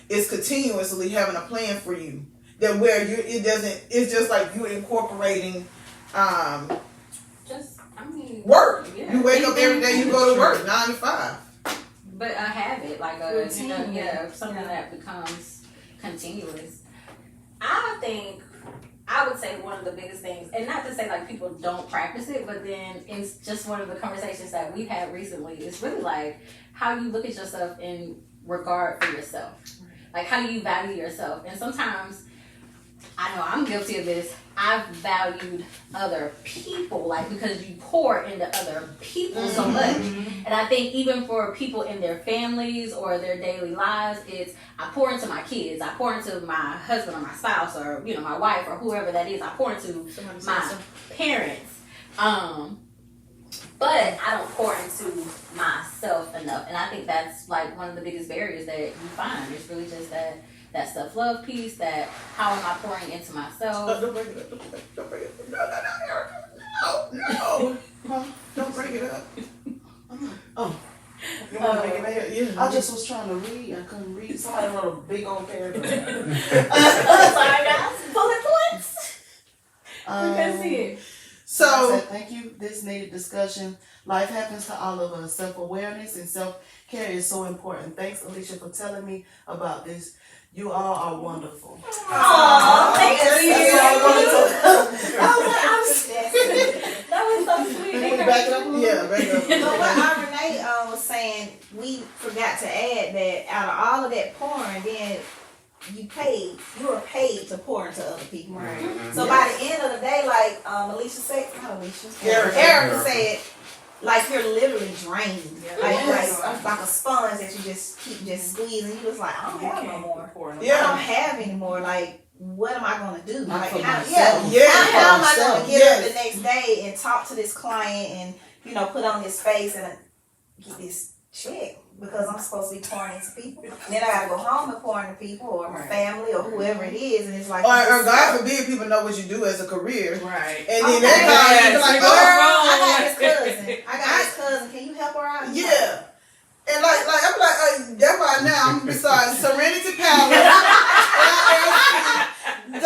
is continuously having a plan for you. That where it's just like you incorporating work. Yeah. You wake up every day, you go to work 9 to 5. But a habit, like a routine, something that becomes continuous. I would say one of the biggest things, and not to say like people don't practice it, but then it's just one of the conversations that we've had recently. It's really like how you look at yourself in regard for yourself. Like how do you value yourself? And sometimes, I know I'm guilty of this, I've valued other people, like because you pour into other people so much. And I think even for people in their families or their daily lives, it's I pour into my kids, I pour into my husband or my spouse or my wife or whoever that is. I pour into my parents. But I don't pour into myself enough. And I think that's like one of the biggest barriers that you find. It's really just that self-love piece, that how am I pouring into myself? Don't break it up. Don't break it up. No, Erica. No. Don't break it up. Oh. You want to make it I just was trying to read. I couldn't read. Somebody wrote a big old paragraph. Sorry guys. Bullet points. We can see it. So thank you. This needed discussion. Life happens to all of us. Self-awareness and self-care is so important. Thanks, Alicia, for telling me about this. You all are wonderful. Aww, thank you. That was so sweet. can we back it up a little? Yeah, back it up. But what Renee was saying, we forgot to add that out of all of that pouring, then you were paid to pour into other people. Right. So by the end of the day, like Alicia said, not Alicia, Erica said, like you're literally drained, like a sponge that you just keep squeezing. You just like, I don't have no more. I don't have any more. Like, what am I gonna do? Like, how am I gonna get up the next day and talk to this client and put on this face and get this check because I'm supposed to be pouring into people. And then I gotta go home and pour into people or my family or whoever it is, and it's like, or God forbid people know what you do as a career, right? And then that guy like, I got his cousin. Can you help her out? Yeah. And like I'm like, that's why now I'm besides Serenity Power. Because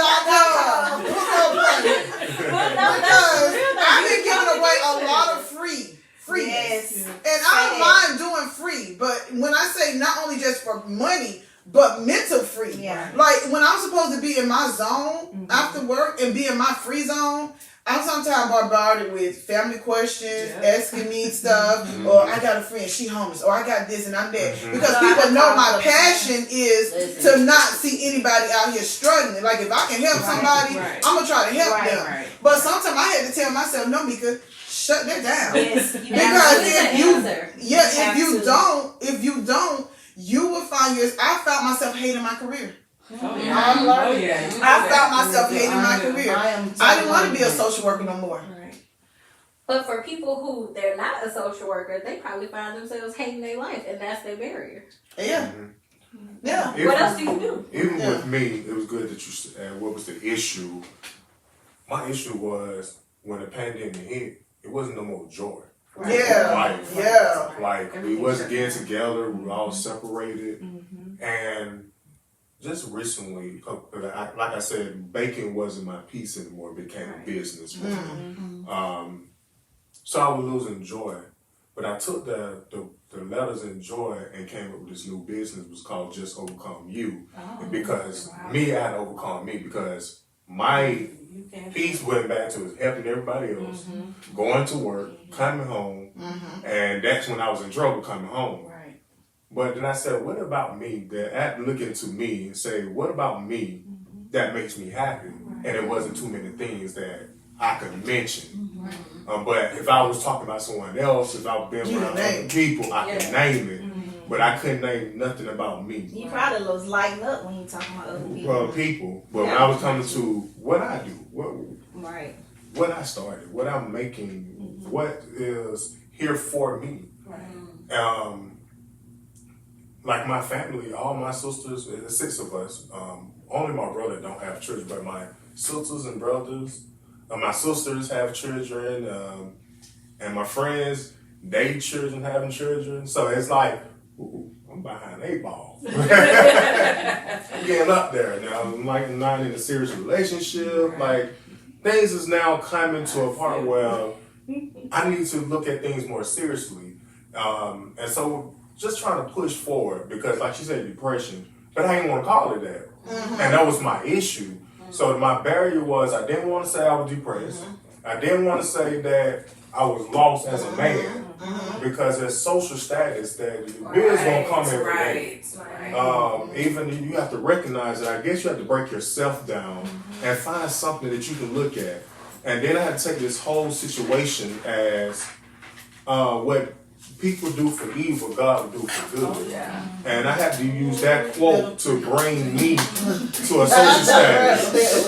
I've been giving away a lot of free. Yes. And I don't mind doing free, but when I say not only just for money, but mental free. Yeah. Like when I'm supposed to be in my zone after work and be in my free zone, I'm sometimes bombarded with family questions, asking me stuff, or I got a friend, she homeless, or I got this and I'm that. Because people know my passion is to not see anybody out here struggling. Like if I can help somebody, I'm going to try to help them. Right. But sometimes I had to tell myself, no, Mika, shut that down. Yes, because if you don't, you will find I found myself hating my career. I found myself hating my career. I didn't want to be a social worker no more. Right. But for people who they're not a social worker, they probably find themselves hating their life, and that's their barrier. Yeah. Yeah. What else do you do? Even with me, it was good that you said what was the issue. My issue was when the pandemic hit, it wasn't no more joy. Right. Yeah. Like we wasn't getting together, we were all separated, and just recently, like I said, baking wasn't my piece anymore. It became a business for me. So I was losing joy, but I took the letters in joy and came up with this new business. It was called Just Overcome You, because I had to overcome me because my piece went back to helping everybody else, going to work, coming home, and that's when I was in trouble coming home. Right. But then I said, what about me? That I had to look into me and say, what about me that makes me happy? And it wasn't too many things that I could mention. But if I was talking about someone else, if I was being around other people, I could name it. But I couldn't name nothing about me. You probably was lighting up when you talking about other people. But when I was coming to what I do, what I started, what I'm making, what is here for me. Like my family, all my sisters, there's 6 of us. Only my brother don't have children, but my sisters and brothers, my sisters have children, and my friends, they children having children. So it's like, I'm behind 8 ball. getting up there now. I'm like not in a serious relationship. Like things is now coming to a part where I need to look at things more seriously. And so just trying to push forward because like she said, depression, but I didn't want to call it that. And that was my issue. So my barrier was I didn't want to say I was depressed. I didn't want to say that I was lost as a man because there's social status that the bills won't come every day. Even you have to recognize that. I guess you have to break yourself down and find something that you can look at. And then I had to take this whole situation as what people do for evil, God will do for good. And I had to use that quote to bring me to a social status.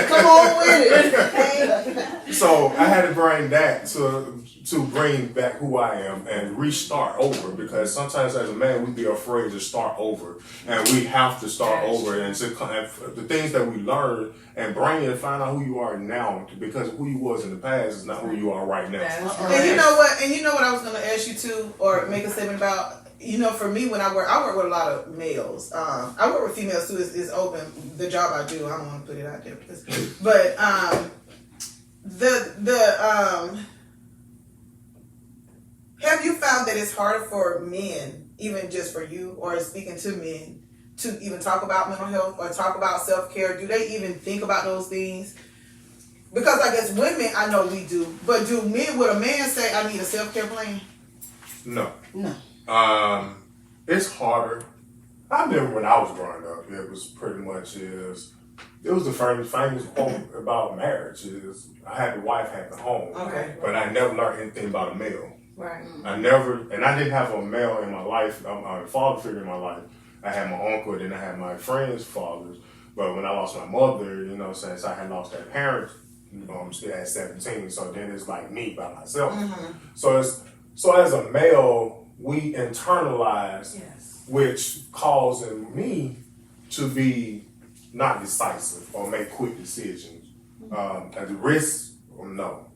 Come on with it. So I had to bring that to bring back who I am and restart over because sometimes as a man we be afraid to start over and we have to start over and to the things that we learn and bring it and find out who you are now because who you was in the past is not who you are right now. And you know what I was going to ask you too or make a statement about. You know, for me, when I work with a lot of males. I work with females too. It's open. The job I do, I don't want to put it out there, but have you found that it's harder for men, even just for you, or speaking to men, to even talk about mental health or talk about self-care? Do they even think about those things? Because I guess women, I know we do, but would a man say, I need a self-care plan? No. No. It's harder. I remember when I was growing up, it was pretty much it was the famous quote about marriage is I had the wife have the home. Okay. But I never learned anything about a male. Right. I didn't have a male in my life, a father figure in my life. I had my uncle, then I had my friends' fathers. But when I lost my mother, you know, since I had lost that parent, I'm still at 17, so then it's like me by myself. So as a male, we internalize, which causing me to be not decisive or make quick decisions. At the risk, no.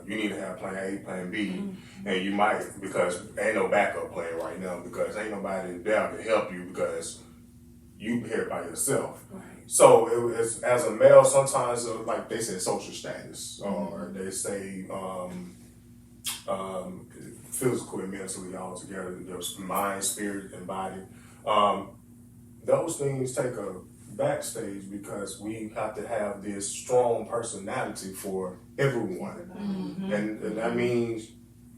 You need to have plan A, plan B, and you might, because ain't no backup plan right now, because ain't nobody there to help you because you here by yourself. Right. So as a male, sometimes like they say social status, or they say physical and mentally all together, your mind, spirit, and body. Those things take a backstage because we have to have this strong personality for everyone. And that means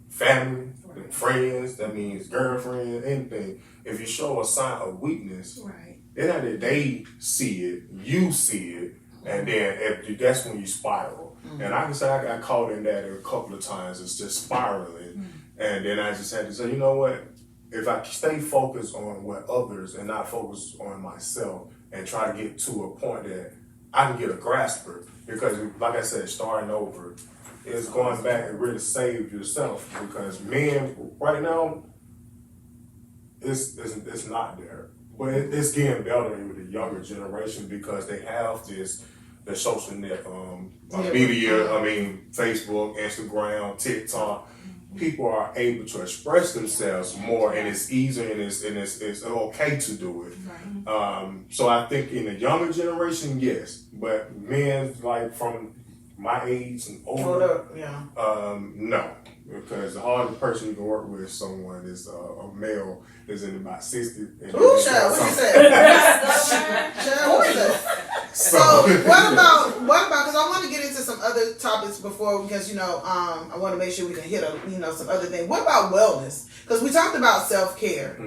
family, friends, that means girlfriend, anything. If you show a sign of weakness, it's not that they see it, you see it, and then that's when you spiral. And I can say I got caught in that a couple of times. It's just spiraling. And then I just had to say, you know what? If I stay focused on what others and not focus on myself and try to get to a point that I can get a grasper, because like I said, starting over is going back and really save yourself, because men right now, it's not there. But it's getting better with the younger generation because they have the social net, media, Facebook, Instagram, TikTok. People are able to express themselves more, and it's easier, and it's okay to do it. So I think in the younger generation, yes, but men like from my age and older, no, because the hardest person you can work with is someone is a male is in about 60. Ooh, child, what you say? Child, what you say? So what about? Because I want to get into some other topics before, because I want to make sure we can hit some other things. What about wellness? Because we talked about self-care.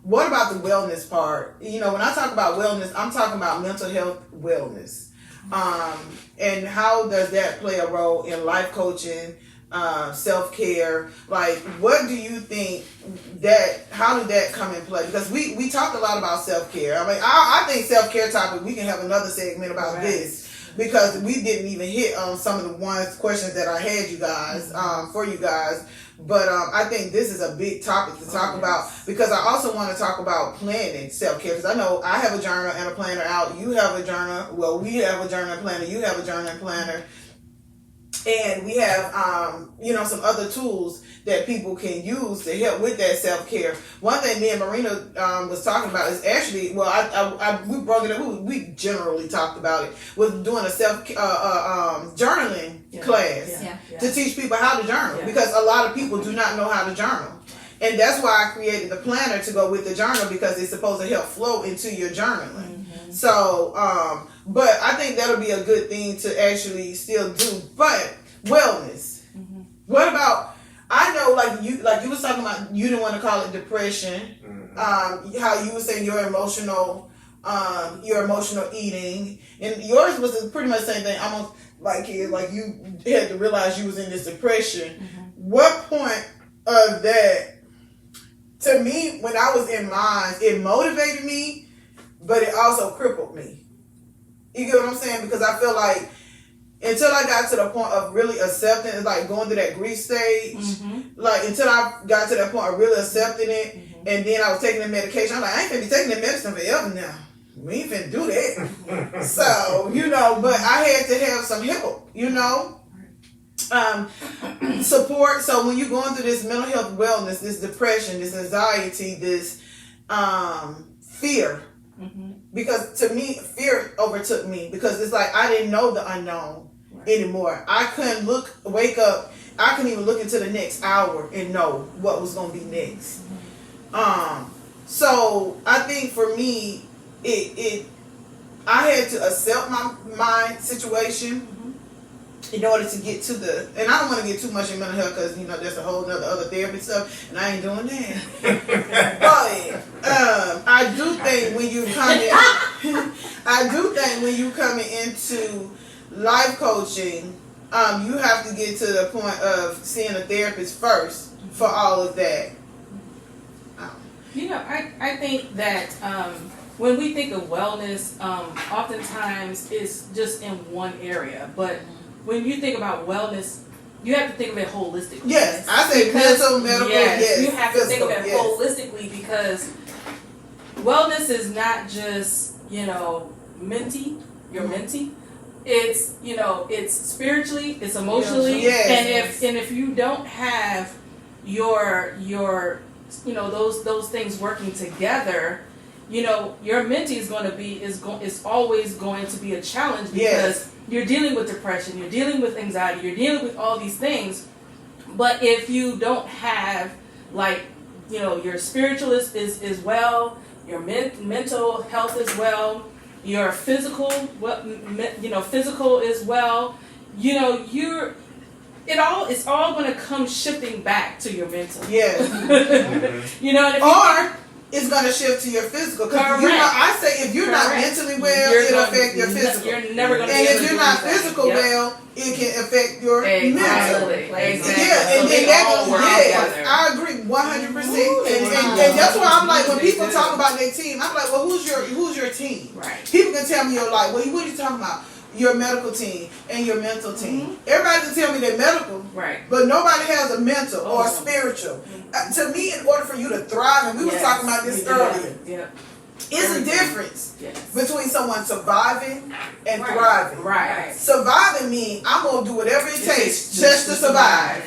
What about the wellness part? When I talk about wellness, I'm talking about mental health wellness, and how does that play a role in life coaching? Self-care, like what do you think how did that come in play? Because we talked a lot about self-care. I think self-care topic, we can have another segment about this, because we didn't even hit on some of the questions that I had you guys for you guys. But I think this is a big topic to talk about, because I also want to talk about planning self-care, because I know I have a journal and a planner out. You have a journal. Well, we have a journal and planner. You have a journal and planner. And we have, some other tools that people can use to help with that self-care. One thing me and Marina was talking about is actually, well, we brought it up, we generally talked about it, was doing a journaling class to teach people how to journal, because a lot of people do not know how to journal. And that's why I created the planner to go with the journal, because it's supposed to help flow into your journaling. So, but I think that'll be a good thing to actually still do. But wellness. What about, I know like you was talking about, you didn't want to call it depression. How you were saying your emotional eating, and yours was pretty much the same thing, almost like you had to realize you was in this depression. What point of that, to me, when I was in mine, it motivated me, but it also crippled me. You get what I'm saying? Because I feel like until I got to the point of really accepting, it's like going through that grief stage, like until I got to that point of really accepting it, and then I was taking the medication, I'm like, I ain't finna be taking the medicine forever now. We ain't finna do that. So, but I had to have some help, support. So when you're going through this mental health wellness, this depression, this anxiety, this fear, because to me, fear overtook me, because it's like I didn't know the unknown anymore. I couldn't wake up, I couldn't even look into the next hour and know what was going to be next. So I think for me, I had to accept my situation in order to get to and I don't want to get too much in mental health, because there's a whole other therapy stuff, and I ain't doing that. But I do think when you coming into life coaching, you have to get to the point of seeing a therapist first for all of that. I think that when we think of wellness, oftentimes it's just in one area, but when you think about wellness, you have to think of it holistically. Yes, I say mental, medical, yes. You have to think of it yes. holistically, because wellness is not just, mentee, your mentee. It's, it's spiritually, it's emotionally, yes. and if you don't have your those things working together, your mentee is going to be is always going to be a challenge, because you're dealing with depression, you're dealing with anxiety, you're dealing with all these things. But if you don't have, your spiritualist is well, your mental health is well, your physical physical is well, it's all going to come shifting back to your mental. Yes. Or it's going to shift to your physical. Because I say if you're not mentally well, it'll affect your physical. You're never going to. And if you're not physical well, it can affect your mental. Exactly. Yeah, and then I agree 100%. And that's why I'm like, when people talk about their team, I'm like, well, who's your team? Right. People can tell me, what are you talking about? Your medical team and your mental team. Everybody can tell me they're medical, right? But nobody has a mental or a spiritual. To me, in order for you to thrive, and we were talking about this earlier, it's a difference between someone surviving and thriving. Right. Surviving means I'm gonna do whatever it takes just to survive,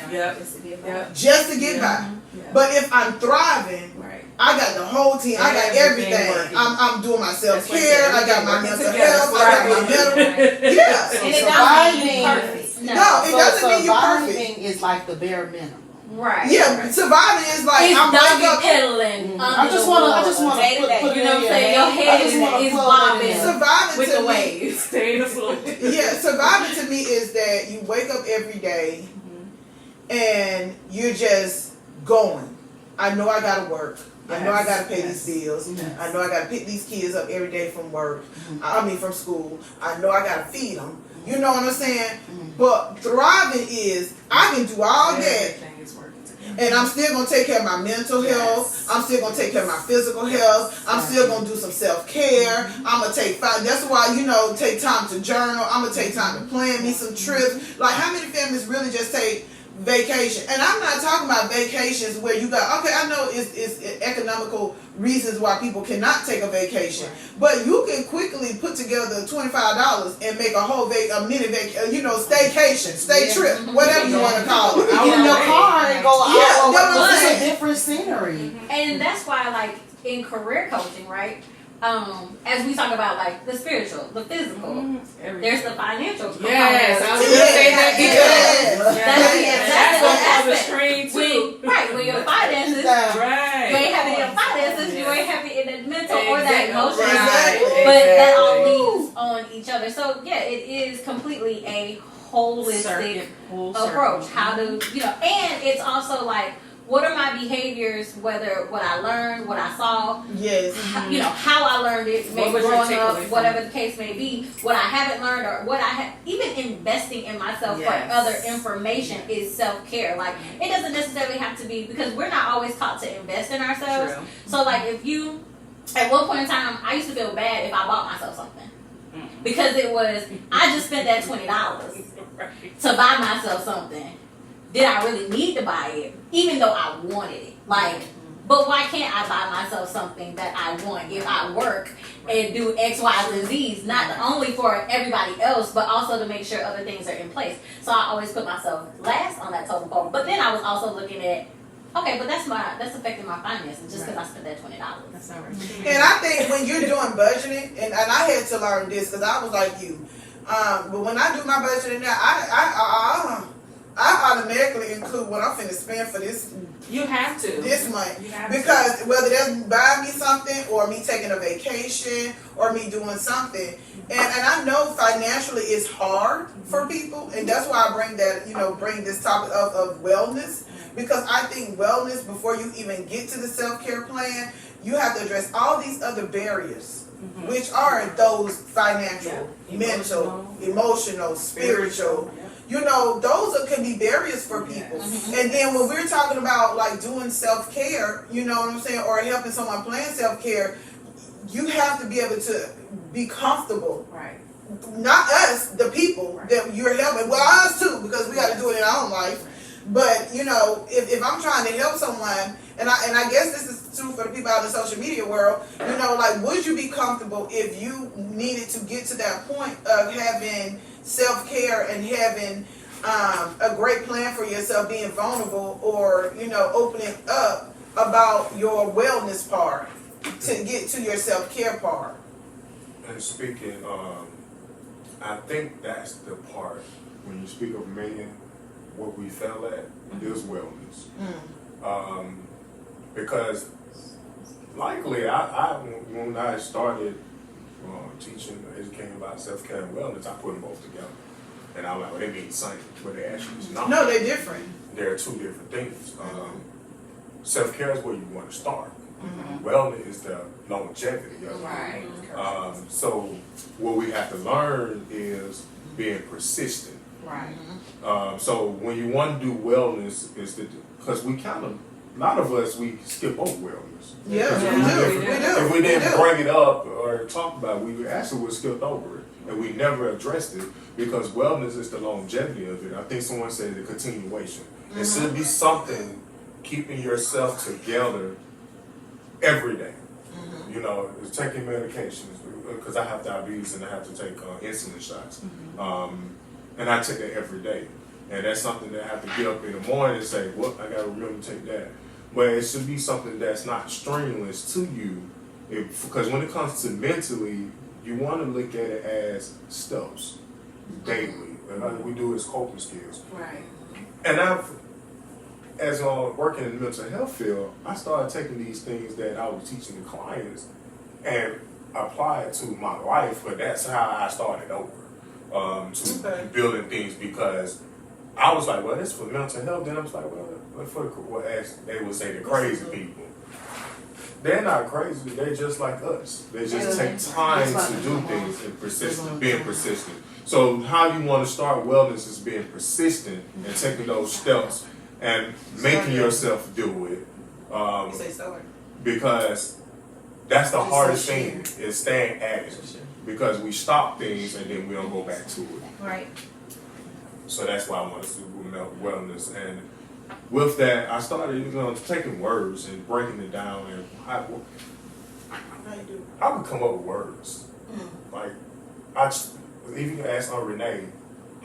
just to get by. But if I'm thriving, I got the whole team. I got everything. I'm doing my self-care. I got my mental health. I got my medical. Yeah. And it doesn't mean perfect. No, it doesn't mean you're perfect. Surviving is like the bare minimum. Right. Yeah, surviving is like it's I'm doggy wake up. pedaling. I just want to put You know what I'm saying? Your head is bobbing Surviving with to the me, waves. Stay afloat. Yeah, surviving to me is that you wake up every day and you're just going. I know I gotta work. I know I gotta pay these bills. I know I gotta pick these kids up every day from work. From school. I know I gotta feed them. You know what I'm saying? But thriving is I can do all that, and I'm still gonna take care of my mental health. I'm still gonna take care of my physical health. I'm still gonna do some self-care. I'm gonna take that's why take time to journal. I'm gonna take time to plan me some trips. Like, how many families really just take vacation. And I'm not talking about vacations where you got, okay, I know it's economical reasons why people cannot take a vacation, but you can quickly put together $25 and make a whole mini staycation, stay trip, whatever you want to call it. Get in your car and go out. that's what I'm It's a saying. different scenery. And that's why, like, in career coaching, right? As we talk about, like, the spiritual, the physical, there's the financial component. Yes, I was gonna say that That's on the aspect. string too. When your finances, Right. you ain't having your finances, you ain't having it in the mental or that Exactly. emotional. Exactly. But that all leads on each other. So yeah, it is completely a holistic approach. How to, and it's also like, what are my behaviors, whether what I learned, what I saw, Yes. how I learned it, maybe was your growing takeaway up, from whatever the case may be, what I haven't learned or what I have, even investing in myself Yes. for other information is self-care. Like, it doesn't necessarily have to be, because we're not always taught to invest in ourselves. True. So like, if you, at one point in time, I used to feel bad if I bought myself something. Because it was, I just spent that $20 to buy myself something. Did I really need to buy it? Even though I wanted it. Like, but why can't I buy myself something that I want if I work and do X, Y, and Z's? Not only for everybody else, but also to make sure other things are in place. So I always put myself last on that totem pole. But then I was also looking at, okay, but that's affecting my finances just because I spent that $20. That's not right. And I think when you're doing budgeting, and I had to learn this because I was like you, but when I do my budgeting now, I automatically include what I'm finna spend for this You have to. month. You have Because whether that's buying me something or me taking a vacation or me doing something, and I know financially it's hard for people, and that's why I bring that, bring this topic of wellness, because I think wellness, before you even get to the self-care plan, you have to address all these other barriers, which are those financial, mental, emotional, spiritual. Those can be barriers for people. And then when we're talking about like doing self-care, you know what I'm saying, or helping someone plan self-care, you have to be able to be comfortable. Right. Not us, the people that you're helping. Well, us too, because we got to do it in our own life. But if I'm trying to help someone, and I guess this is true for the people out in the social media world, like, would you be comfortable if you needed to get to that point of having self-care and having a great plan for yourself, being vulnerable, or opening up about your wellness part to get to your self-care part? And speaking, I think that's the part when you speak of men, what we fell at is wellness. Because likely when I started teaching, educating about self-care and wellness, I put them both together. And I was like, well, they mean the same, but they actually is not. No, they're different. They're two different things. Self-care is where you want to start. Wellness is the longevity of it. Right. So what we have to learn is being persistent. Right. So when you want to do wellness, because we kind of, a lot of us, we skip over wellness. Yeah, Because we do. If we didn't bring it up or talk about it, we actually would skip over it. And we never addressed it because wellness is the longevity of it. I think someone said the continuation. It should be something keeping yourself together every day. It's taking medications, because I have diabetes and I have to take insulin shots. And I take that every day. And that's something that I have to get up in the morning and say, well, I got to remember to take that. But it should be something that's not strenuous to you. Because when it comes to mentally, you want to look at it as steps daily. And we do it as coping skills. Right. And as working in the mental health field, I started taking these things that I was teaching the clients and apply it to my life. But that's how I started over. To building things, because I was like, well, it's for mental health. Then I was like, well, as they would say, the crazy people. They're not crazy. They're just like us. They just take time to do things and being persistent. So how you want to start wellness is being persistent and taking those steps and making yourself do it. Because that's the hardest thing, is staying at it. Because we stop things and then we don't go back to it. Right. So that's why I want to wellness, and with that, I started taking words and breaking it down, and I would come up with words. Like if you ask Aunt Renee,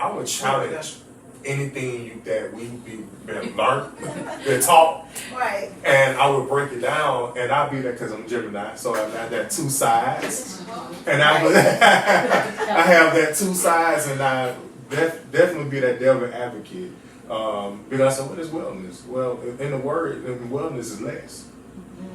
I would challenge anything that we've been learned, been taught, Right. and I would break it down, and I'd be there because I'm Gemini, so I got that two sides, and I would I have that two sides, and I definitely be that devil advocate. Because I said, what is wellness? Well, in the word, wellness is less.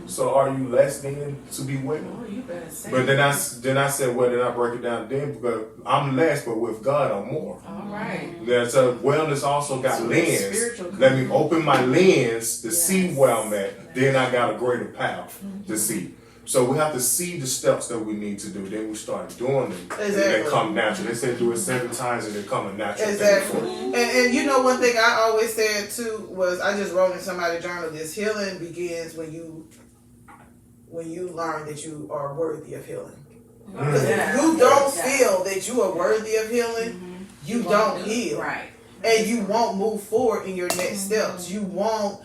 So are you less than to be well? Oh, you better say. But then I said, well, then I break it down then because I'm less, but with God I'm more. All right. So wellness also got So lens. spiritual Let me open my lens to see where I'm at. Then I got a greater path to see. So we have to see the steps that we need to do. Then we start doing them. Exactly. And they come natural. They say do it 7 times and they come a natural Exactly. thing. And you know, one thing I always said too was, I just wrote in somebody's journal, this healing begins when you learn that you are worthy of healing. Because if you don't feel that you are worthy of healing, you don't heal. Right. And you won't move forward in your next steps. You won't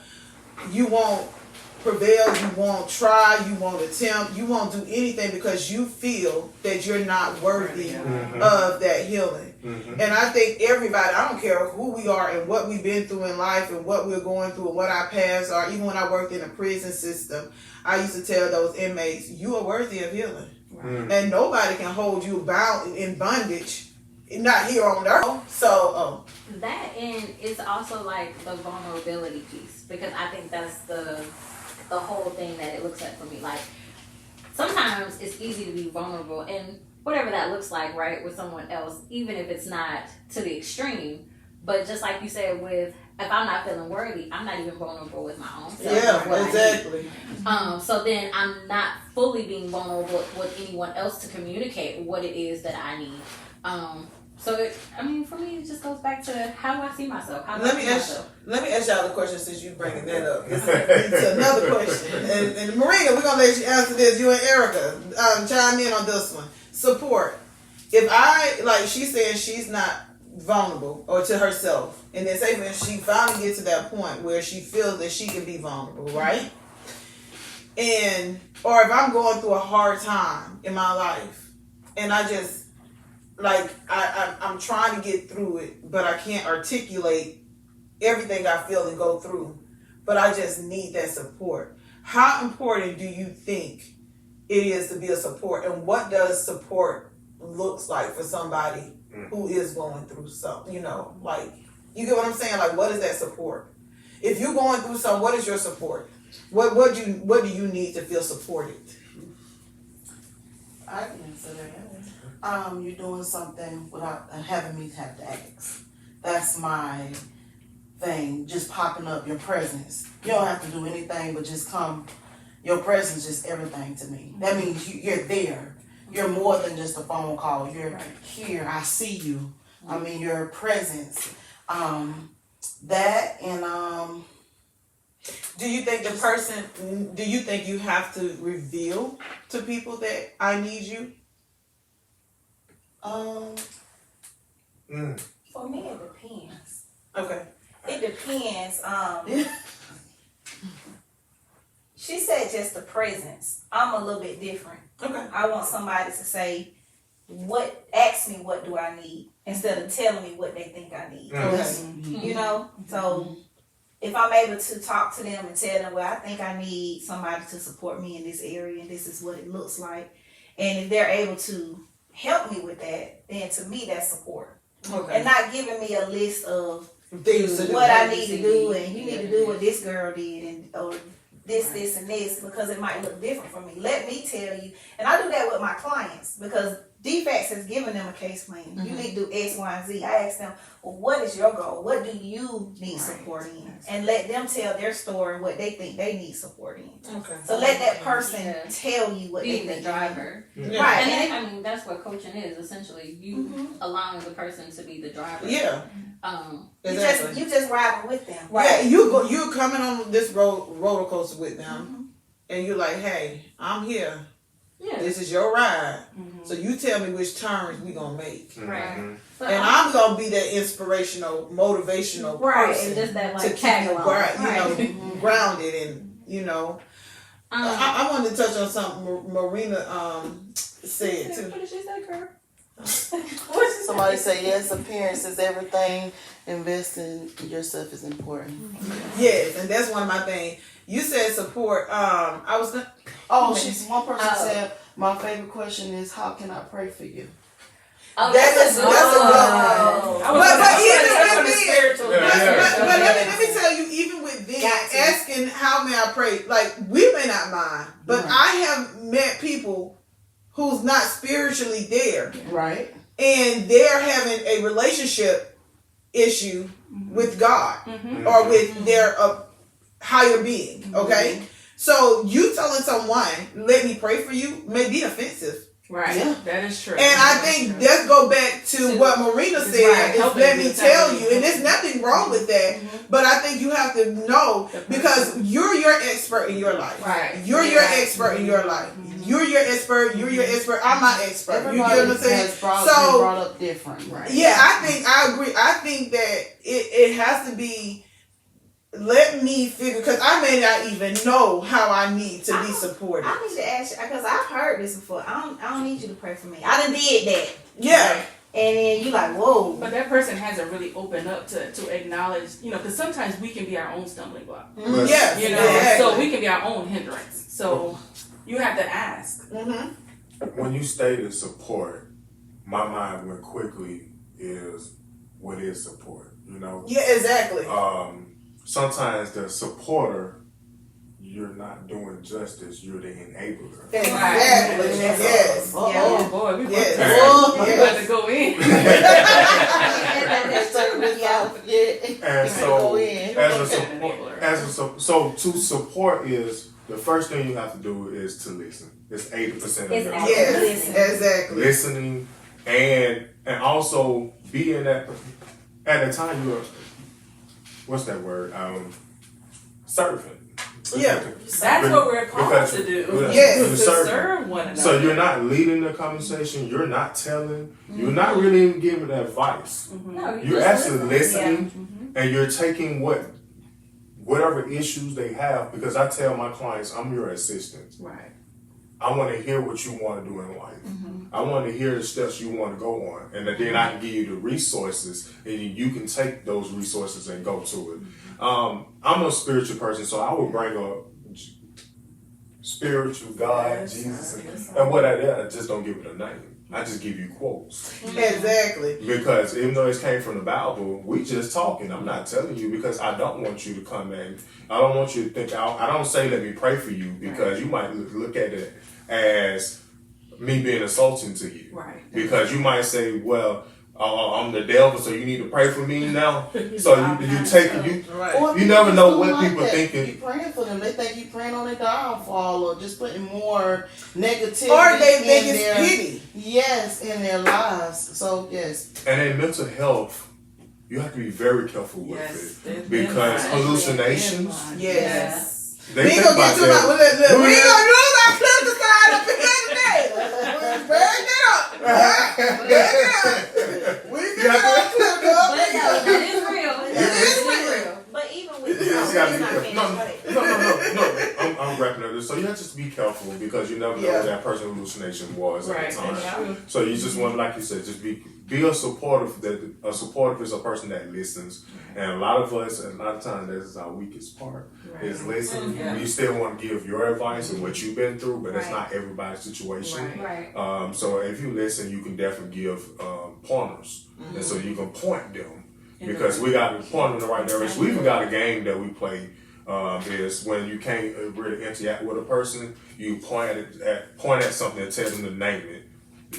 prevail, you won't try, you won't attempt, you won't do anything because you feel that you're not worthy of that healing. And I think everybody, I don't care who we are and what we've been through in life and what we're going through and what our paths are, even when I worked in a prison system, I used to tell those inmates, you are worthy of healing. And nobody can hold you bound in bondage, not here on earth. So, that, and it's also like the vulnerability piece, because I think that's the whole thing that it looks like for me. Like, sometimes it's easy to be vulnerable, and whatever that looks like, right, with someone else, even if it's not to the extreme. But just like you said, if I'm not feeling worthy, I'm not even vulnerable with my own self. yeah, exactly. So then I'm not fully being vulnerable with anyone else to communicate what it is that I need. For me, it just goes back to how do I see myself? How do I see myself? Let me ask y'all a question since you bringing that up. It's another question. And Marina, we're going to let you answer this. You and Erica, chime in on this one. Support. If she's saying she's not vulnerable or to herself, and then say when she finally gets to that point where she feels that she can be vulnerable, right? Or if I'm going through a hard time in my life, and I just, I'm trying to get through it, but I can't articulate everything I feel and go through, but I just need that support. How important do you think it is to be a support, and what does support looks like for somebody who is going through something? You get what I'm saying? Like, what is that support? If you're going through something, what is your support? What do you need to feel supported? I can answer that. You're doing something without having me have to ask. That's my thing. Just popping up, your presence. You don't have to do anything but just come. Your presence is just everything to me. That means you're there. You're more than just a phone call. You're here. I see you. I mean, your presence. That and do you think you have to reveal to people that I need you? For me, it depends. Okay. It depends. She said just the presence. I'm a little bit different. Okay. I want somebody to say, ask me what do I need, instead of telling me what they think I need. You know? So if I'm able to talk to them and tell them, well, I think I need somebody to support me in this area and this is what it looks like. And if they're able to help me with that, then to me that's support. Okay. And not giving me a list of things to do. what I need to do, and you need to do what this girl did, or this, and this, because it might look different for me. Let me tell you, and I do that with my clients, because DFACS has given them a case plan. You need to do X, Y, and Z. I ask them, well, what is your goal? What do you need support in? And let them tell their story, what they think they need support in. Okay. So let that person tell you what they Being think. the driver. Right. And that's what coaching is, essentially. You allowing the person to be the driver. Yeah. You just riding with them. Right. Yeah, you're coming on this roller coaster with them, and you're like, hey, I'm here. Yeah. This is your ride. Mhm. So you tell me which turns we gonna make. Mhm. But And I'm gonna be that inspirational, motivational right, person and just that to like keep tag you, along. grounded, and I wanted to touch on something Marina said too. What did she say, girl? Somebody say yes, appearance is everything. Investing in yourself is important. Yes, and that's one of my things. You said support. I was gonna. Oh, one person said, my favorite question is, how can I pray for you? Oh, That's a good one. But even with spiritual. But let me tell you, even with them asking how may I pray, like we may not mind, but I have met people who's not spiritually there, Right. and they're having a relationship issue with God or with their higher being. Okay, so you telling someone, "Let me pray for you," may be offensive. Right. Yeah. That is true. And I think let's go back to what Marina said. Right. Is let me tell you, and there's nothing wrong with that. But I think you have to know because you're your expert in your life. Right. You're your expert in your life. You're your expert. You're your expert. I'm my expert. Everybody You get what I'm saying? has been So brought up different. Right. yeah, I agree. I think that it has to be. Let me figure, because I may not even know how I need to be supported. I need to ask you because I've heard this before. I don't need you to pray for me. I done did that. Yeah. And then you like, whoa. But that person hasn't really opened up to acknowledge, because sometimes we can be our own stumbling block. Yes. You know, exactly. so we can be our own hindrance. So you have to ask. When you stated support, my mind went quickly is what is support, Yeah, exactly. Sometimes the supporter, you're not doing justice, you're the enabler. Exactly. Yes. Oh boy, we Yes. about to go in. And so, so to support is, the first thing you have to do is to listen. It's 80% of your job. Yes, exactly. Listening and also being at the time you're, what's that word? Serving. Yeah. That's what we're called to do. Yes. To serve one another. So you're not leading the conversation. You're not telling. You're not really even giving advice. No, You're just actually listening, and you're taking whatever issues they have. Because I tell my clients, I'm your assistant. Right. I want to hear what you want to do in life. I want to hear the steps you want to go on, and then I can give you the resources, and you can take those resources and go to it. I'm a spiritual person, so I would bring up spiritual God, Jesus, and what I just don't give it a name. I just give you quotes. Exactly. Because even though it came from the Bible, we just talking. I'm not telling you because I don't want you to come in. I don't want you to think, I don't say let me pray for you because you might look at it as me being insulting to you. Right. Because you might say, well, I'm the devil, so you need to pray for me now. So you take Right. you never know what people thinking. You praying for them, they think you praying on their downfall or just putting more negativity. Or they think in it's their, pity. Yes, in their lives. So yes. And in mental health, you have to be very careful with it because hallucinations. Yes. They We ain't think gonna get about too much. that. We ain't gonna lose our clinical side up in here today. Burn it up. Burn it up. We can get our clinical up But in no, here. it is real. It is real. But even with You just gotta be not careful. finished, No. I'm wrapping up this. So you have to just be careful because you never know Yeah. what that person's hallucination was Right. at the time. That's true. So you just want, like you said, just be a supportive. A supportive is a person that listens, and a lot of times this is our weakest part is listening. Yeah. You still want to give your advice and what you've been through, but it's not everybody's situation. Right. So if you listen, you can definitely give pointers, and so you can point them because we got to point in the right direction. We even got a game that we play. Is when you can't really interact with a person, you point at something and tell them to name it.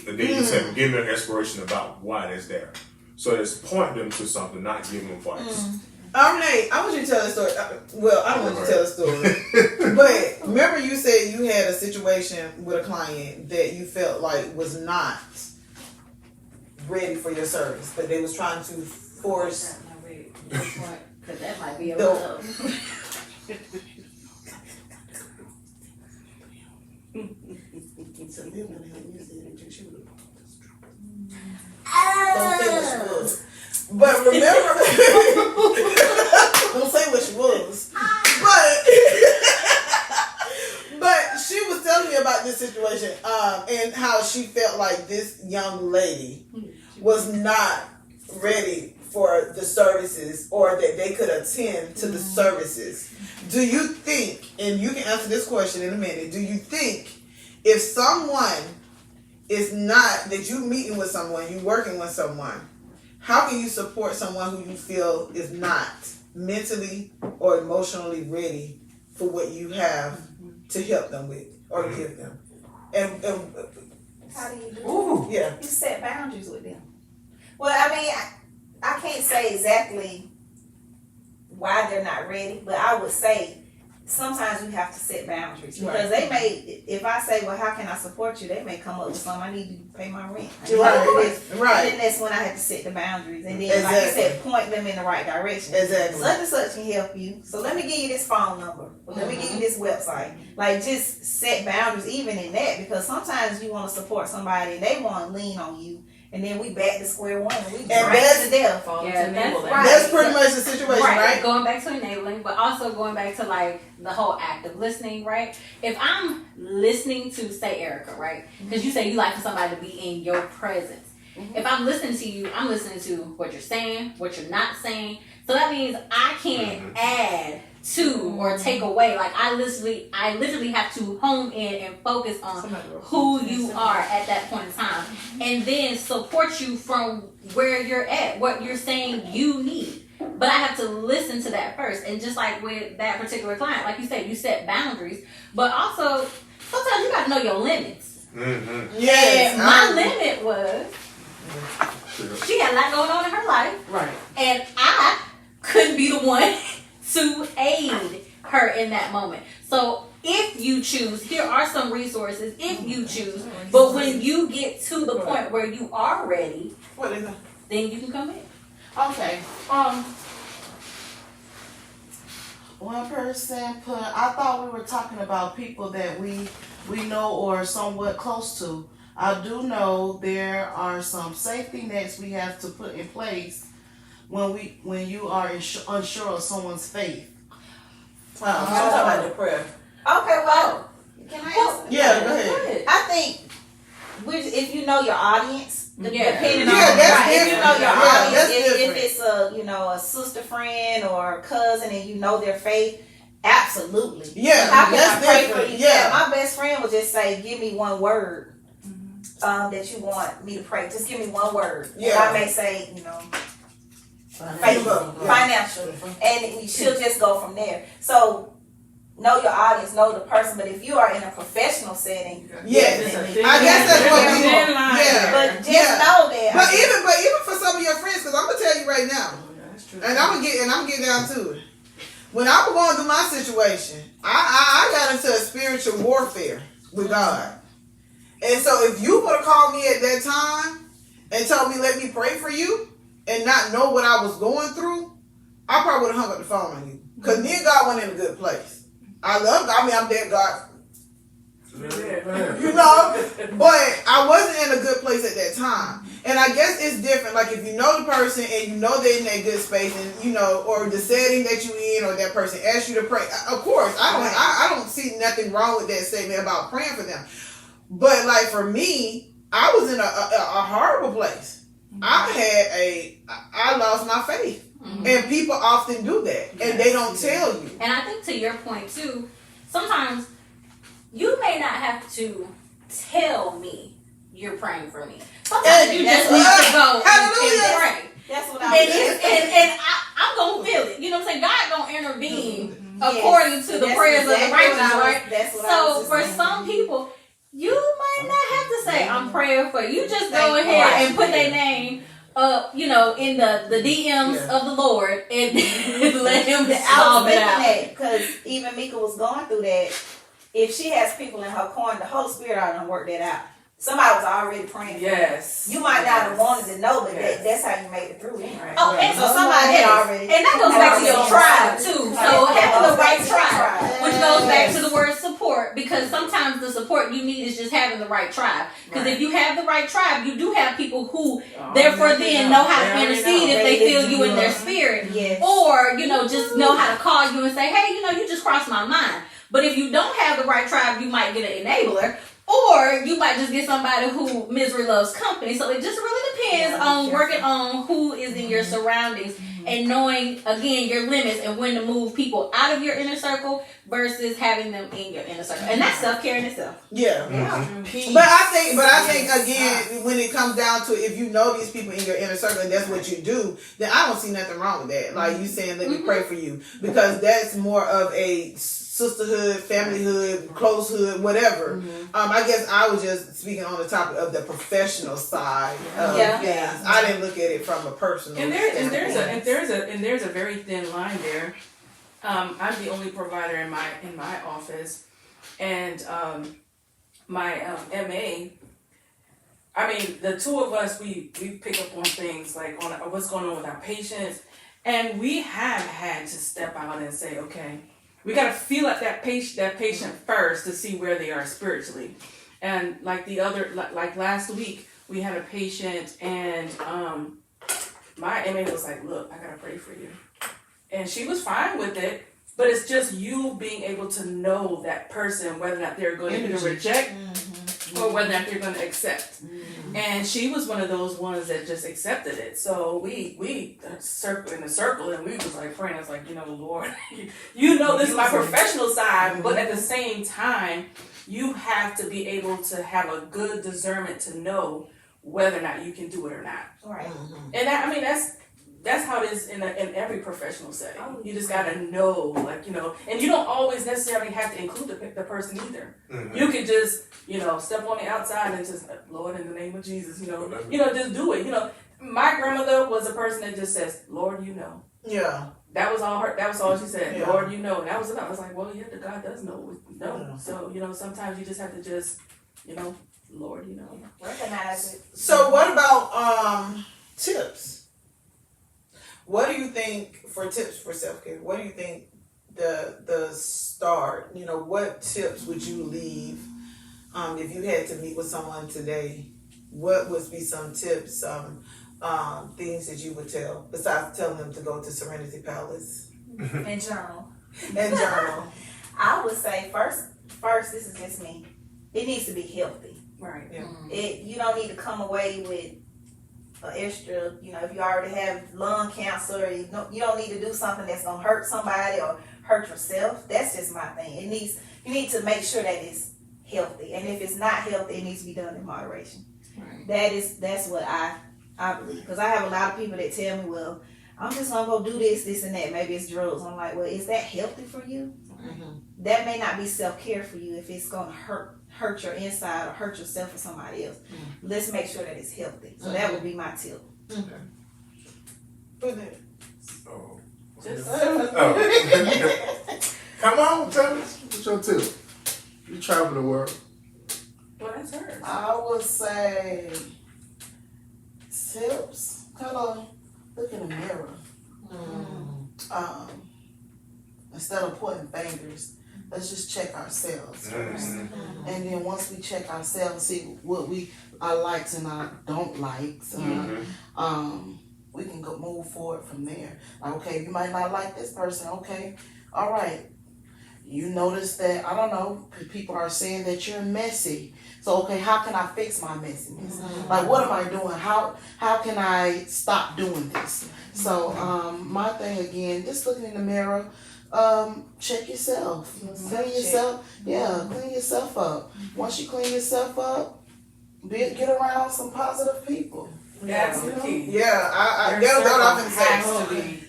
And then you tell them, give me an inspiration about why it's there. So it's point them to something, not give them advice. Renee, I want you to tell a story. Well, I don't want you to tell a story. But remember you said you had a situation with a client that you felt like was not ready for your service, but they was trying to force. Because that might be a No. love. need to live in it. You said that she would have. Don't say what she was. But remember, don't say what she was. But she was telling me about this situation, and how she felt like this young lady was not ready for the services, or that they could attend to the services. Do you think, and you can answer this question in a minute, do you think if someone is not, that you meeting with someone, you working with someone, how can you support someone who you feel is not mentally or emotionally ready for what you have to help them with or give them? And How do you do Ooh. yeah. that? You set boundaries with them. Well, I mean, I can't say exactly why they're not ready, but I would say sometimes you have to set boundaries because they may, if I say, well, how can I support you? They may come up with something. I need to pay my rent. I need to do this. Right. And then that's when I have to set the boundaries. And then, like you said, point them in the right direction. Exactly. Such and such can help you. So let me give you this phone number. Or let me give you this website. Like, just set boundaries even in that, because sometimes you want to support somebody and they want to lean on you. And then we back to square one and we drink to death. Yeah, that's right. That's pretty much the situation, right? Going back to enabling, but also going back to like the whole act of listening, right? If I'm listening to, say, Erica, right? Because you say you like for somebody to be in your presence. If I'm listening to you, I'm listening to what you're saying, what you're not saying. So that means I can't add to or take away. Like I literally have to hone in and focus on who you are at that point in time, and then support you from where you're at, what you're saying you need. But I have to listen to that first. And just like with that particular client, like you said, you set boundaries, but also sometimes you got to know your limits. Yes. And my limit was she had a lot going on in her life, Right. and I couldn't be the one to aid her in that moment. So if you choose, here are some resources if you choose, but when you get to the point where you are ready, What is that? then you can come in. Okay. One person put, I thought we were talking about people that we know or somewhat close to. I do know there are some safety nets we have to put in place when you are unsure of someone's faith. I'm talking about the prayer. Okay, well, can I answer? Yeah, go ahead. I think if you know your audience, depending on that's if you know your different. Yeah, that's audience, if different. it's a sister friend or a cousin and you know their faith, absolutely. Yeah, How can that's I pray for different. you? Yeah. My best friend would just say, "Give me one word that you want me to pray. Just give me one word." Yeah. And I may say, faithful, financial, and she'll just go from there. So know your audience, know the person. But if you are in a professional setting, Yes. definitely. I guess that's what we Thin want. line. Yeah. But just know that. But even for some of your friends, because I'm gonna tell you right now, and I'm gonna get down to it. When I was going through my situation, I got into a spiritual warfare with God. And so if you would have called me at that time and told me, let me pray for you, and not know what I was going through, I probably would have hung up the phone on you. Because me and God went in a good place. I love God. I mean, I'm dead God. You know? But I wasn't in a good place at that time. And I guess it's different. Like if you know the person and you know they're in that good space, and or the setting that you in, or that person asks you to pray. Of course, I don't see nothing wrong with that statement about praying for them. But like for me, I was in a horrible place. I lost my faith. And people often do that, and they don't tell you. And I think to your point too, sometimes you may not have to tell me you're praying for me. Sometimes you just need to go and pray. That's what And I'm gonna feel it. You know what I'm saying? God gonna intervene according to the prayers of the righteous, right? So for some people, you might not have to say I'm praying for you. Just go ahead and put their name in the DMs of the Lord and let him solve it out. Because even Mika was going through that. If she has people in her corner, the Holy Spirit ought to work that out. Somebody was already praying. Yes. You might not have wanted to know, but that's how you made it through it. Right? Oh, and so somebody had already. And that goes back to your tribe too. So having the right tribe, which goes back to the word support. support, because sometimes the support you need is just having the right tribe. Because if you have the right tribe, you do have people who therefore then know how to intercede if they feel you in their spirit. Yes. Or, just know how to call you and say, hey, you just crossed my mind. But if you don't have the right tribe, you might get an enabler. Or you might just get somebody who misery loves company. So it just really depends on working on who is in your surroundings and knowing, again, your limits and when to move people out of your inner circle versus having them in your inner circle. And that's self-care in itself. Yeah. Mm-hmm. But I think again, when it comes down to if you know these people in your inner circle and that's what you do, then I don't see nothing wrong with that. Like you saying, let me pray for you. Because that's more of a sisterhood, familyhood, closehood, whatever. I guess I was just speaking on the topic of the professional side of things. I didn't look at it from a personal. And there's a very thin line there. I'm the only provider in my office, and my MA. I mean, the two of us, we pick up on things like on what's going on with our patients, and we have had to step out and say, okay, we got to feel at that patient first to see where they are spiritually. And like last week, we had a patient, and my MA was like, look, I got to pray for you. And she was fine with it, but it's just you being able to know that person, whether or not they're going to reject or whether or not they're going to accept. And she was one of those ones that just accepted it. So we circled in a circle, and we was like praying. I was like, Lord, this is my professional side, but at the same time, you have to be able to have a good discernment to know whether or not you can do it or not. Right. And that's how it is in every professional setting. You just gotta know, and you don't always necessarily have to include the person either. You could just, step on the outside and just, Lord, in the name of Jesus, just do it. My grandmother was a person that just says, Lord, Yeah. That was all she said. Yeah. Lord, and that was enough. I was like, well, the God does know. So, sometimes you just have to just, Lord, Recognize it. So what about tips? What do you think for tips for self-care? What do you think the start, what tips would you leave if you had to meet with someone today? What would be some tips, things that you would tell, besides telling them to go to Serenity Palace? And journal. And journal. I would say first, this is just me. It needs to be healthy. Right. Yeah. You don't need to come away with an extra, if you already have lung cancer, you don't need to do something that's gonna hurt somebody or hurt yourself. That's just my thing. You need to make sure that it's healthy. And if it's not healthy, it needs to be done in moderation. Right. That's what I believe. Because I have a lot of people that tell me, well, I'm just gonna go do this and that. Maybe it's drugs. I'm like, well, is that healthy for you? That may not be self-care for you if it's gonna hurt your inside or hurt yourself or somebody else. Let's make sure that it's healthy. So that would be my tip. Come on, tell us. What's your tip? You travel the world. Well, that's hers. I would say tips, kind of look in the mirror. Instead of pointing fingers, let's just check ourselves first. And then once we check ourselves, see what our likes and our don't likes, we can move forward from there. Like, okay, you might not like this person. Okay, all right. You notice that, I don't know, people are saying that you're messy. So, okay, how can I fix my messiness? Like, what am I doing? How can I stop doing this? So, my thing again, just looking in the mirror, check yourself. Clean yourself. Yeah, clean yourself up. Once you clean yourself up, get around some positive people. That's the key. Yeah, I that's what I'm gonna say.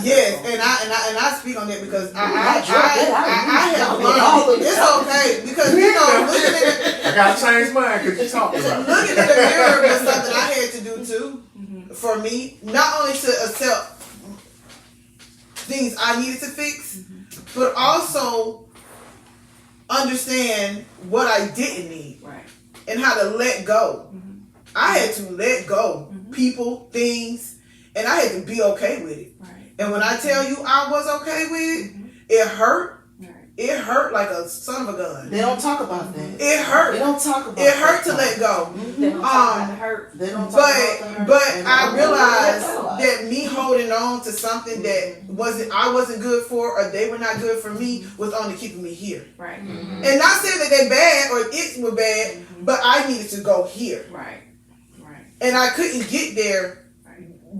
Yes, and I speak on that because I have learned it's okay because looking at it, I gotta change mine because you talking about it. looking in the mirror was something I had to do too. For me, not only to accept things I needed to fix, but also understand what I didn't need, Right. and how to let go. I had to let go people, things, and I had to be okay with it. Right. And when I tell you I was okay with it, it hurt. Right. it hurt like a son of a gun. They don't talk about that. It hurt. They don't talk about It hurt to let go. They don't talk about the hurt. They don't talk about the hurt. But And I don't realized realize. that me holding on to something that I wasn't good for, or they were not good for me, was only keeping me here. Right. And not saying that they bad or it were bad, but I needed to go here. Right. Right. And I couldn't get there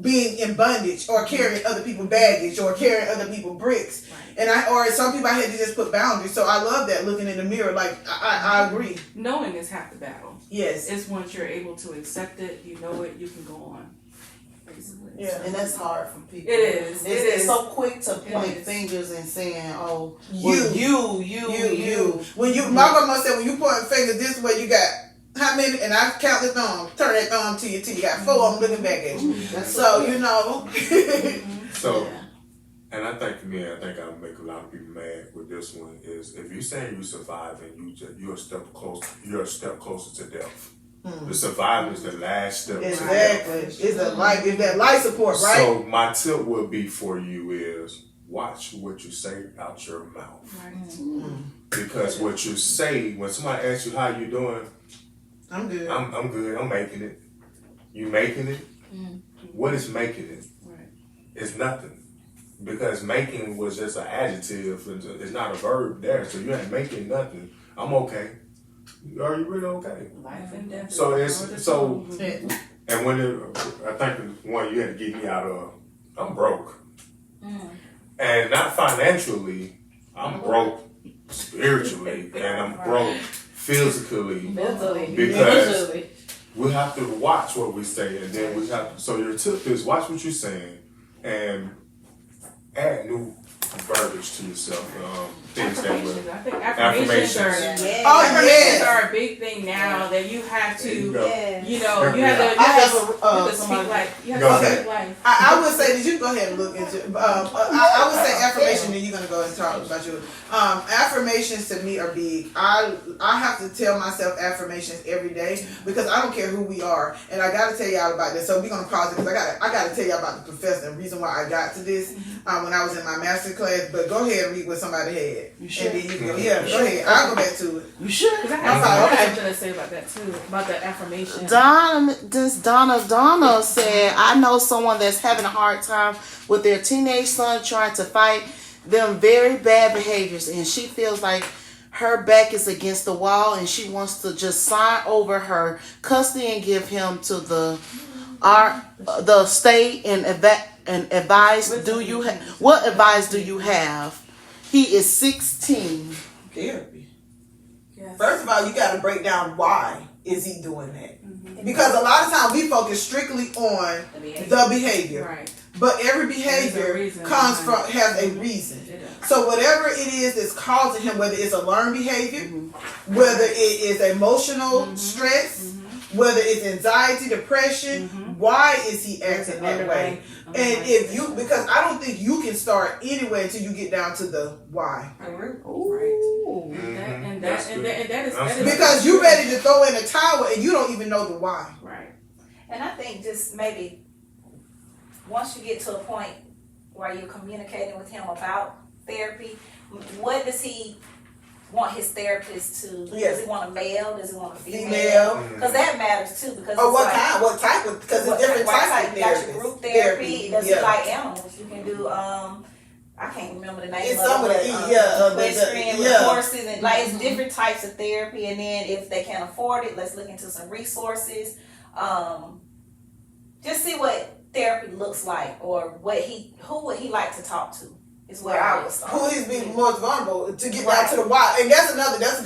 being in bondage or carrying other people's baggage or carrying other people's bricks. Right. And or some people I had to just put boundaries. So I love that, looking in the mirror. Like I agree. Knowing is half the battle. Yes. It's once you're able to accept it, you know it, you can go on. Basically. Yeah. And that's hard for people. It is. It's so quick to point is. fingers and saying, "Oh, You. you." When you, my grandma said, when you point fingers this way, you got how many? And I count the thumb. Turn that thumb to you till you got 4 of them looking back at you. So you know. So, and I think I'll make a lot of people mad with this one is if you're saying you survive and you're a step closer to death. The survival is the last step. Exactly. It's that life support, right? So my tip would be for you is watch what you say out your mouth. Right. Because what you say, when somebody asks you how you doing, I'm good. I'm good, I'm making it. You making it? What is making it? Right. It's nothing. Because making was just an adjective, it's not a verb there, so you ain't making nothing. I'm okay. Are you really okay? Life and death. So Mm-hmm. and I think the one you had to get me out of, I'm broke. And not financially, I'm broke spiritually, and I'm broke physically. Because we have to watch what we say, and then we have to, so your tip is watch what you're saying and add new verbiage to yourself. Things that will. I think affirmations are a big thing now that you have to, you have to speak life. You have to speak life. I would say that you go ahead and look into. I would say affirmation, and you're gonna go and talk about you. Affirmations to me are big. I have to tell myself affirmations every day because I don't care who we are, and I got to tell y'all about this. So we're gonna pause it because I got to tell y'all about the professor and the reason why I got to this when I was in my master class. But go ahead and read what somebody had. You sure? And then you go, yeah, go ahead. I'll go back to it. You sure? Because I have something to say about that too, about the affirmation. Donna said, I know someone that's having a hard time with their teenage son trying to fight them very bad behaviors, and she feels like her back is against the wall and she wants to just sign over her custody and give him to the state and advise. What advice do you have? He is 16. Therapy. Yes. First of all, you got to break down why is he doing that. Because a lot of times we focus strictly on the behavior. Right. But every behavior has a reason. So whatever it is that's causing him, whether it's a learned behavior, whether it is emotional stress, whether it's anxiety, depression, why is he acting that way? And if you, because I don't think you can start anyway until you get down to the why. Ooh. And that is Because you're ready to throw in a towel and you don't even know the why. Right. And I think just maybe once you get to a point where you're communicating with him about therapy, what does he want his therapist to? Yes. Does he want a male? Does he want a female? Female. Because that matters too. Because Or what kind? What type of? Because it's different types of You got therapy. your group therapy. Does he like animals? You can do I can't remember the name It's of some of it. the Equestrian with horses and like it's different types of therapy. And then if they can't afford it, let's look into some resources. Just see what therapy looks like, or who would he like to talk to is where I would start. Who is being most vulnerable to get down to the why. And that's a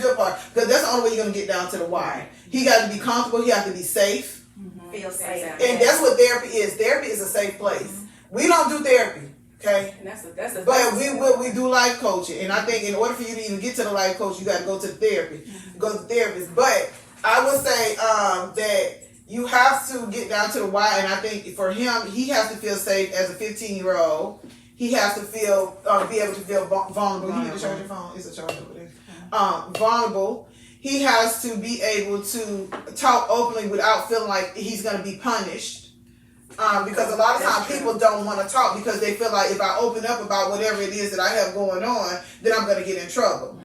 good part. Because that's the only way you're going to get down to the why. He got to be comfortable. He has to be safe. Feel safe. And that's what therapy is. Therapy is a safe place. We don't do therapy. Okay? And that's the But we do life coaching. And I think in order for you to even get to the life coach, you got to go to the therapy. Go to the therapist. But I would say that you have to get down to the why. And I think for him, he has to feel safe as a 15-year-old. He has to feel, be able to feel vulnerable. You need to charge your phone. It's a charge over there. Vulnerable. He has to be able to talk openly without feeling like he's going to be punished. Because a lot of times people don't want to talk because they feel like if I open up about whatever it is that I have going on, then I'm going to get in trouble.